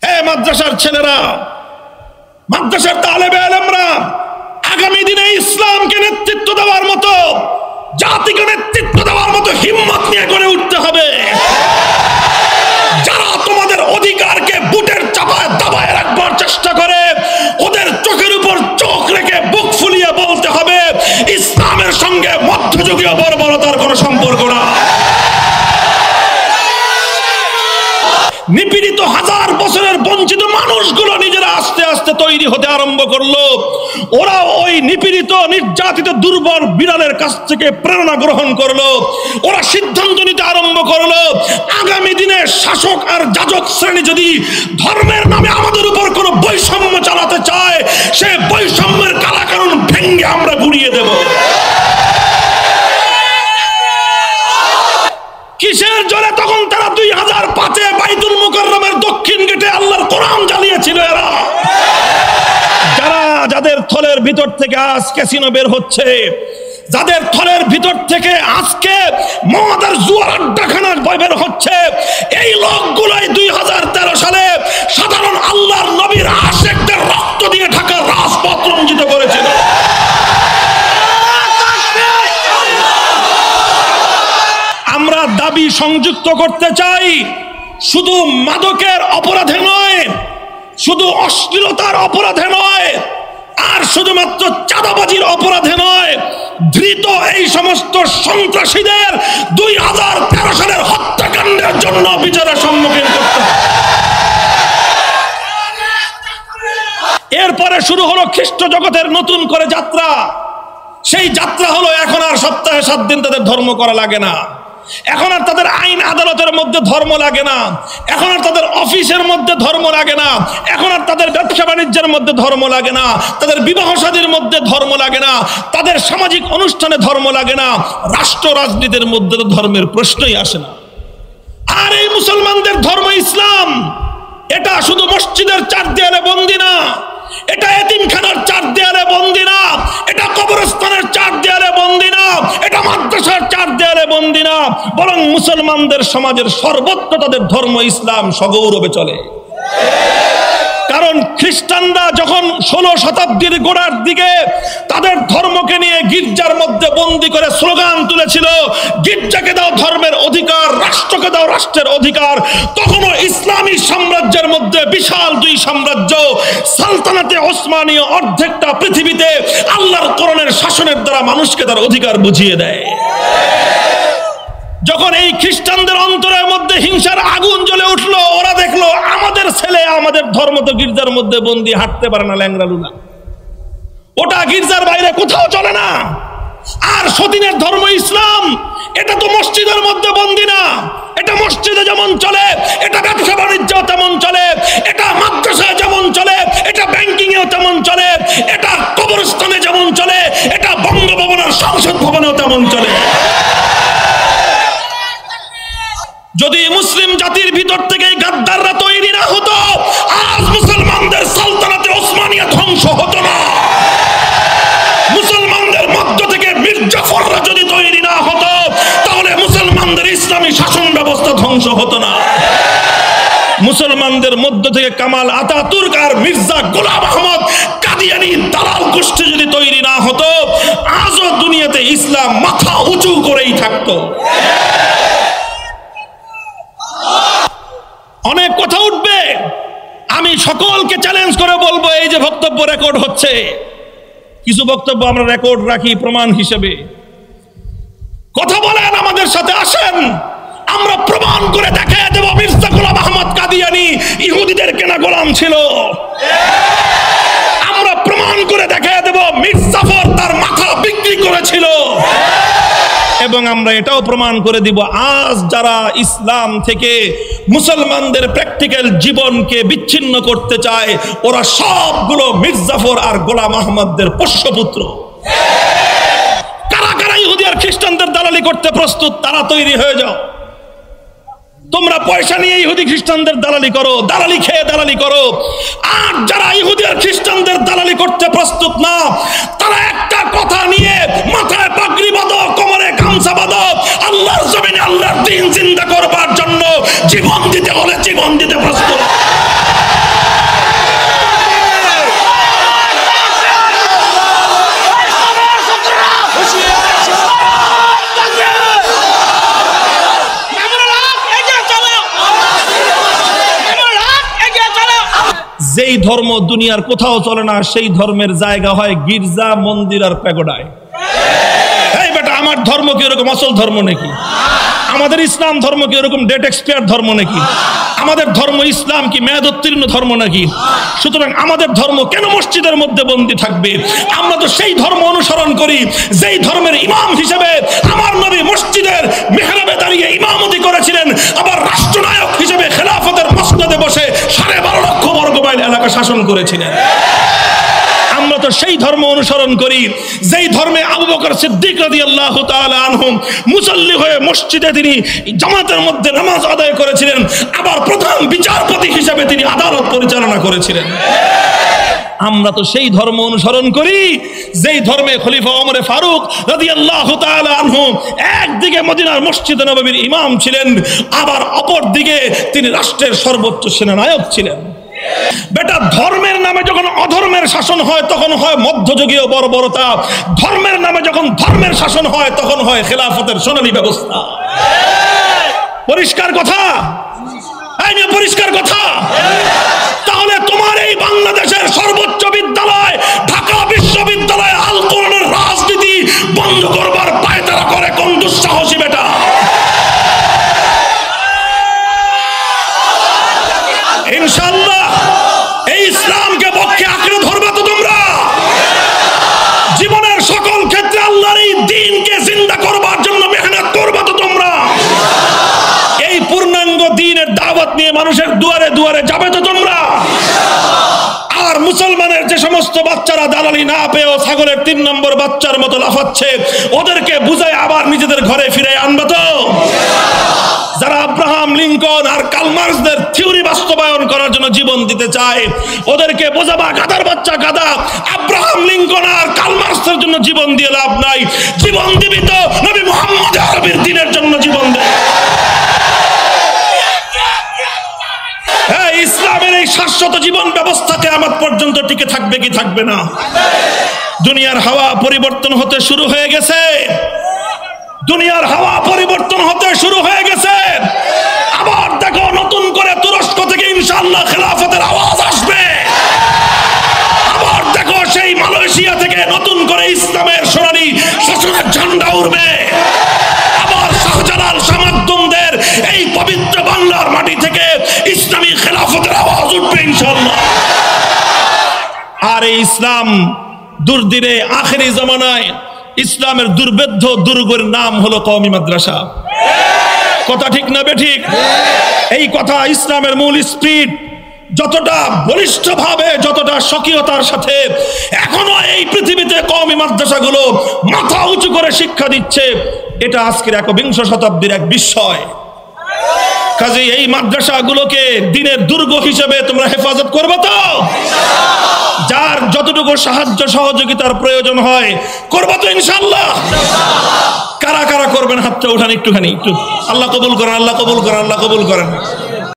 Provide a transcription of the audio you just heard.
হে মাদ্রাসার ছেলেরা, মাদ্রাসার তালেবে আলেমরা, আগামী দিনে ইসলামকে নেতৃত্ব দেওয়ার মতো, জাতিকে নেতৃত্ব দেওয়ার মতো হিম্মত নিয়ে গড়ে উঠতে হবে। যারা তোমাদের অধিকারকে বুটের চাপায় দাবায় রাখবার চেষ্টা করে, ওদের চোখের উপর চোখ রেখে বুক ফুলিয়ে বলতে হবে, ইসলামের সঙ্গে মধ্যযুগীয় বর্বরতার কোনো সম্পর্ক না। নিপীড়িত হাজার বছরের বঞ্চিত মানুষগুলো নিজেরা আস্তে আস্তে তৈরি হতে আরম্ভ করলো। ওরা ওই নিপীড়িত, নির্যাতিত, দুর্বল বিড়ালের কাছ থেকে প্রেরণা গ্রহণ করলো। ওরা সিদ্ধান্ত নিতে আরম্ভ করলো, আগামী দিনে শাসক আর যাজক শ্রেণী যদি ধর্মের নামে আমাদের উপর কোনো বৈষম্য চালাতে চায়, সে বৈষম্যের কালাকানুন ভেঙে আমরা গুড়িয়ে দেব। কিসের জোরে তখন তারা 2005-এ বাইতুল মুকাররমের দক্ষিণ গেটে আল্লাহর কোরআন জ্বালিয়েছিল। এরা যাদের থলের ভিতর থেকে আজ ক্যাসিনো বের হচ্ছে, যাদের থলের ভিতর থেকে আজকে মদের জুয়ার আড্ডাখানা বের হচ্ছে, এই লোকগুলোই 2013 সালে সাধারণ আল্লাহর নবীর আশিকদের রক্ত দিয়ে ঢাকা রাজপথ রঞ্জিত করেছিল। আমরা দাবি সংযুক্ত করতে চাই, শুধু মাদকের অপরাধে নয়, শুধু অশ্লীলতার অপরাধে নয়, আর শুধুমাত্র চাঁদাবাজির অপরাধে নয়, ধৃত এই সমস্ত সন্ত্রাসীদের 2013 সালের হত্যাকাণ্ডের জন্য বিচারের সম্মুখীন করতে হবে। এরপরে শুরু হলো খ্রিস্ট জগতের নতুন করে যাত্রা। সেই যাত্রা হলো, এখন আর সপ্তাহে 7 দিন তাদের ধর্ম করা লাগে না, এখন আর তাদের আইন আদালতের মধ্যে ধর্ম লাগে না, এখন আর তাদের অফিসের মধ্যে ধর্ম লাগে না, এখন আর তাদের ব্যবসা বাণিজ্যের মধ্যে ধর্ম লাগে না, তাদের বিবাহ শাদীর মধ্যে ধর্ম লাগে না, তাদের সামাজিক অনুষ্ঠানে ধর্ম লাগে না, রাষ্ট্র রাজনীতির মধ্যে তো ধর্মের প্রশ্নই আসে না। আর এই মুসলমানদের ধর্ম ইসলাম, এটা শুধু মসজিদের 4 দেয়ালে বন্দী না, এটা এতিমখানার 4 দেয়ালে বন্দী না, এটা কবরস্থানের 4 দেয়ালে বন্দী না, এটা মাদ্রাসার 4 দেয়ালে বন্দী না, বরং মুসলমানদের সমাজের সর্বত্র তাদের ধর্ম ইসলাম সগৌরবে চলে। কারণ খ্রিস্টানরা যখন 16 শতাব্দীর গোড়ার দিকে তাদের ধর্মকে নিয়ে গির্জার মধ্যে বন্দী করে স্লোগান তুলেছিল, গির্জাকে দাও ধর্মের অধিকার, রাষ্ট্রকে দাও রাষ্ট্রের অধিকার, তখনও ইসলামী সাম্রাজ্যের মধ্যে বিশাল 2 সাম্রাজ্য, সালতানাতে ওসমানীয় অর্ধেকটা পৃথিবীতে আল্লাহর কোরআনের শাসনের দ্বারা মানুষকে তার অধিকার বুঝিয়ে দেয়। যখন এই খ্রিস্টানদের অন্তরের মধ্যে হিংসার আগুন জ্বলে উঠলো, ওরা দেখলো আমাদের ছেলে আমাদের ধর্ম তো গির্জার মধ্যে বন্দী, হাঁটতে পারে না, ল্যাংড়া লুলা, ওটা গির্জার বাইরে কোথাও চলে না। আর সতীনের ধর্ম ইসলাম, এটা তো মসজিদের মধ্যে বন্দী না, এটা মসজিদে যেমন চলে, এটা ব্যবসা বাণিজ্য তেমন চলে, এটা মাদ্রাসায় যেমন চলে, এটা ব্যাংকিং এও তেমন চলে, এটা কবরস্থানে যেমন চলে, এটা বঙ্গভবনের সংসদ ভবনেও তেমন চলে। যদি মুসলিম জাতির ভিতর থেকে গাদ্দাররা তৈরি না হতো, আজ মুসলমানদের সালতানাতে ওসমানিয়া ধ্বংস হতো না। মুসলমানদের মধ্য থেকে মীর জাফররা যদি তৈরি না হতো, তাহলে মুসলমানদের ইসলামী শাসন ব্যবস্থা ধ্বংস হতো না। মুসলমানদের মধ্য থেকে কামাল আতাতুর্ক আর মির্জা গোলাম আহমদ কাদিয়ানি দালাল গোষ্ঠী যদি তৈরি না হতো, আজও দুনিয়াতে ইসলাম মাথা উঁচু করেই থাকতো। অনেক কথা উঠবে, আমি সকলকে চ্যালেঞ্জ করে বলবো, এই যে বক্তব্য রেকর্ড হচ্ছে, কিছু বক্তব্য আমরা রেকর্ড রাখি প্রমাণ হিসেবে। কথা বলেন, আমাদের সাথে আসেন, আমরা প্রমাণ করে দেখায় দেব মির্জা গোলাম আহমদ কাদিয়ানি ইহুদিদের কেনা গোলাম ছিল। আমরা প্রমাণ করে দেখায় দেব মীর জাফর তার মাথা বিক্রি করেছিল। এবং আমরা এটাও প্রমাণ করে দিব, আজ যারা ইসলাম থেকে মুসলমানদের প্র্যাকটিক্যাল জীবনকে বিচ্ছিন্ন করতে চায়, ওরা সবগুলো মীর জাফর আর গোলাম আহমদদের পোষ্যপুত্র। কারা কারা ইহুদি আর খ্রিস্টানদের দালালি করতে প্রস্তুত, তারা তৈরি হয়ে যাও। তোমরা পয়সা নিয়ে ইহুদি খ্রিস্টানদের দালালি করো, দালালি খেয়ে দালালি করো। আর যারা ইহুদি আর খ্রিস্টানদের দালালি করতে প্রস্তুত না, তারা একটা কথা নিয়ে মাথায় পাগড়ি বাঁধো, কোমরে গামছা বাঁধো, আল্লাহর জমিনে আল্লাহর দ্বীন জিন্দা করবার জন্য জীবন দিতে হলে জীবন দিতে প্রস্তুত। যেই ধর্ম দুনিয়ার কোথাও চলে না সেই ধর্মের জায়গা হয় গির্জা, মন্দির আর প্যাগোডায়। এই বেটা, আমার ধর্ম কি এরকম আসল ধর্ম নাকি? আমাদের ইসলাম ধর্ম কি এরকম ডেট এক্সপায়ার ধর্ম নাকি? আমাদের ধর্ম ইসলাম কি মেয়াদোত্তীর্ণ ধর্ম নাকি? সুতরাং আমাদের ধর্ম কেন মসজিদের মধ্যে বন্দী থাকবে? আমরা তো সেই ধর্ম অনুসরণ করি যেই ধর্মের ইমাম হিসেবে আমার নবী মসজিদের মিহরাবে দাঁড়িয়ে ইমামতি করেছিলেন, আবার রাষ্ট্রনায়ক হিসেবে খেলাফতের মসনদে বসে 12.5 লক্ষ বর্গ মাইল এলাকা শাসন করেছিলেন। আমরা তো সেই ধর্ম অনুসরণ করি যেই ধর্মে আবু বকর সিদ্দিক রাদিয়াল্লাহু তাআলা আনহু মুসল্লি হয়ে মসজিদে তিনি জামাতের মধ্যে নামাজ আদায় করেছিলেন, আবার প্রধান বিচারপতি হিসেবে তিনি আদালত পরিচালনা করেছিলেন। আমরা তো সেই ধর্ম অনুসরণ করি যেই ধর্মে খলিফা ওমর ফারুক রাদিয়াল্লাহু তাআলা আনহু একদিকে মদিনার মসজিদে নববীর ইমাম ছিলেন, আবার অপর দিকে তিনি রাষ্ট্রের সর্বোচ্চ সেনানায়ক ছিলেন। বেটা, ধর্মের নামে যখন অধর্মের শাসন হয় তখন হয় মধ্যযুগীয় বর্বরতা, ধর্মের নামে যখন ধর্মের শাসন হয় তখন হয় খেলাফতের সোনালী ব্যবস্থা। পরিষ্কার কথা, পরিষ্কার কথা। তাহলে তোমার এই বাংলাদেশের সর্বোচ্চ বিদ্যালয় ঢাকা বিশ্ববিদ্যালয় আল কোরআনের রাজনীতি বন্ধ করবার পায়তারা করে কোন দুঃসাহসী বেটা? ইনশাআল্লাহ এই ইসলামকে পক্ষে আঁকড়ে ধরবা তো তোমরা। জীবনের সকল ক্ষেত্রে আল্লাহর এই দ্বীনকে জিন্দা করবার জন্য মেহনত করবা তো তোমরা। এই পূর্ণাঙ্গ দ্বীনের দাওয়াত নিয়ে মানুষের দুয়ারে দুয়ারে যাবে তো তোমরা। আর মুসলমানের যে সমস্ত বাচ্চারা দালালি না পেয়েও ছাগলের 3 নম্বর বাচ্চার মতো লাফাচ্ছে, ওদেরকে বুঝায় আবার নিজেদের ঘরে ফিরে আনবা তো। যারা আব্রাহাম লিঙ্কন আর কার্ল মার্কসদের থিওরি বাস্তবায়ন করার জন্য জীবন দিতে চায়, ওদেরকে বোঝাবা গাধার বাচ্চা গাধা, আব্রাহাম লিঙ্কন আর কার্ল মার্কসের জন্য জীবন দিয়ে লাভ নাই। জীবন দিবি তো নবী মুহাম্মদ আরবির দ্বীনের জন্য জীবন দে। হ্যাঁ, ইসলামের এই শাশ্বত জীবন ব্যবস্থা কিয়ামত পর্যন্ত টিকে থাকবে কি থাকবে না? দুনিয়ার হাওয়া পরিবর্তন হতে শুরু হয়ে গেছে। দুনিয়ার হাওয়া পরিবর্তন হতে শুরু হয়ে গেছে। আবার দেখো নতুন করে তুরস্ক থেকে ইনশাআল্লাহ খেলাফতের আওয়াজ আসবে। আবার দেখো সেই মালয়েশিয়া থেকে নতুন করে ইসলামের সোনালী শাসনের ঝান্ডা উঠবে। আবার শাহজালাল শামাদ্দুমদের এই পবিত্র বাংলার মাটি থেকে ইসলামী খেলাফতের আওয়াজ উঠবে ইনশাআল্লাহ। আর এই ইসলাম দুর্দিনে আখেরি জামানায় ইসলামের দুর্বেদ্য দুর্গের নাম হলো কওমি মাদ্রাসা। কথা ঠিক না বেঠিক? এই কথা ইসলামের মূল স্পিরিট যতটা বলিষ্ঠভাবে, যতটা স্বকীয়তার সাথে এখনো এই পৃথিবীতে কওমি মাদ্রাসাগুলো মাথা উঁচু করে শিক্ষা দিচ্ছে, এটা আজকের 21 শতাব্দীর এক বিস্ময়। কাজে এই মাদ্রাসাগুলোকে দিনের দুর্গ হিসেবে তোমরা হেফাজত করবে তো? যার যতটুকু সাহায্য সহযোগিতার প্রয়োজন হয় করবা তো ইনশাআল্লাহ? কারা কারা করবেন হাতটা উঠান একটুখানি, একটু। আল্লাহ কবুল করেন, আল্লাহ কবুল করেন, আল্লাহ কবুল করেন।